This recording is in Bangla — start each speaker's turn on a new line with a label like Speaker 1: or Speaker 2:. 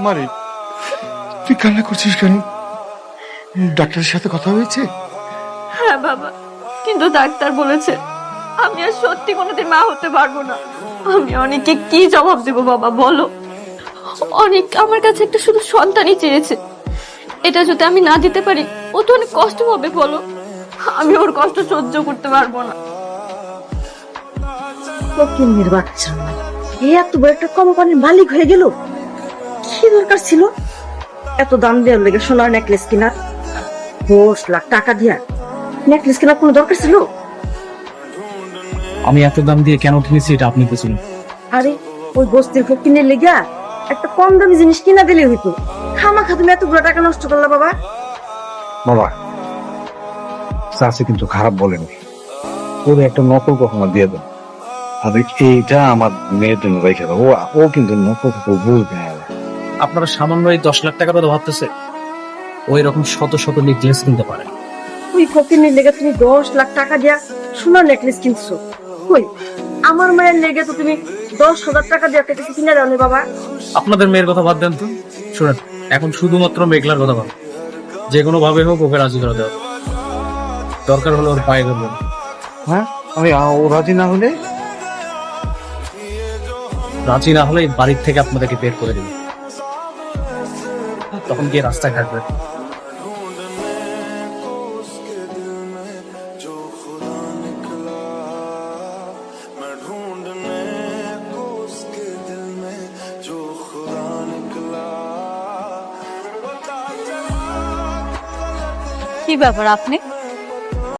Speaker 1: মারে, তুই কান্না করছিস কেন? ডাক্তারের সাথে কথা হয়েছে?
Speaker 2: হ্যাঁ বাবা, কিন্তু ডাক্তার বলেছে আমি আর সত্যি কোনোদিন মা হতে পারবো না। আমি অনেককে কি জবাব দেবো বাবা বলো? অনেক আমার কাছে একটা শুধু সন্তানই চেয়েছে, এটা যদি আমি না দিতে পারি ও তো অনেক কষ্ট হবে বলো। আমি ওর কষ্ট সহ্য করতে পারবো না।
Speaker 3: ফকিন্নির বাচ্চা, এই এত বড় একটা কোম্পানির মালিক হয়ে গেল, কি দরকার ছিল এত দাম দেওয়ার লেগে সোনার নেকলেস কিনা? 10 লাখ টাকা দিয়া নেকলেস কেনার কোনো দরকার ছিল?
Speaker 4: আমি এত দাম দিয়ে কেন কিনেছি এটা আপনি বুঝুন।
Speaker 3: আরে ওই বস্তির ফকিনের লেগা একটা কম দামি জিনিস কিনা দিলে হইতো, খামাখা তুমি এতগুলো টাকা নষ্ট করলা বাবা।
Speaker 1: বাবা, চাষি কিন্তু খারাপ বলেনি, ওর একটা নকল গহনা দিয়ে দেন। আর এইটা আমার মেয়ের জন্য রেখে দাও, ও কিন্তু নকল বুঝবে না।
Speaker 4: আপনারা সামান্য এই 10 লাখ টাকা কথা ভাবতেছে, ওই রকম শত শত নেকলেস কিনতে পারে।
Speaker 3: ওই ফকিনের লেগে তুমি 10 লাখ টাকা দিয়া সোনার নেকলেস কিনছো, কই আমার মায়ের লেগে তো তুমি 10,000 টাকা দিয়ে একটা কিছু কিনে দাও নি বাবা।
Speaker 4: আপনাদের মেয়ের কথা বাদ দেন তো, শুনেন এখন শুধুমাত্র মেঘলার কথা ভাব, যে কোনো ভাবে হোক ওকে রাজি করে দেওয়া, দরকার হলে ওর পায়ে ধরবেন।
Speaker 1: হ্যাঁ, আমি ও রাজি না হলে?
Speaker 4: রাজি না হলে এই বাড়ির থেকে আপনাদেরকে বের করে দেবে, তখন গিয়ে রাস্তায় থাকবে।
Speaker 2: কি ব্যাপার আপনি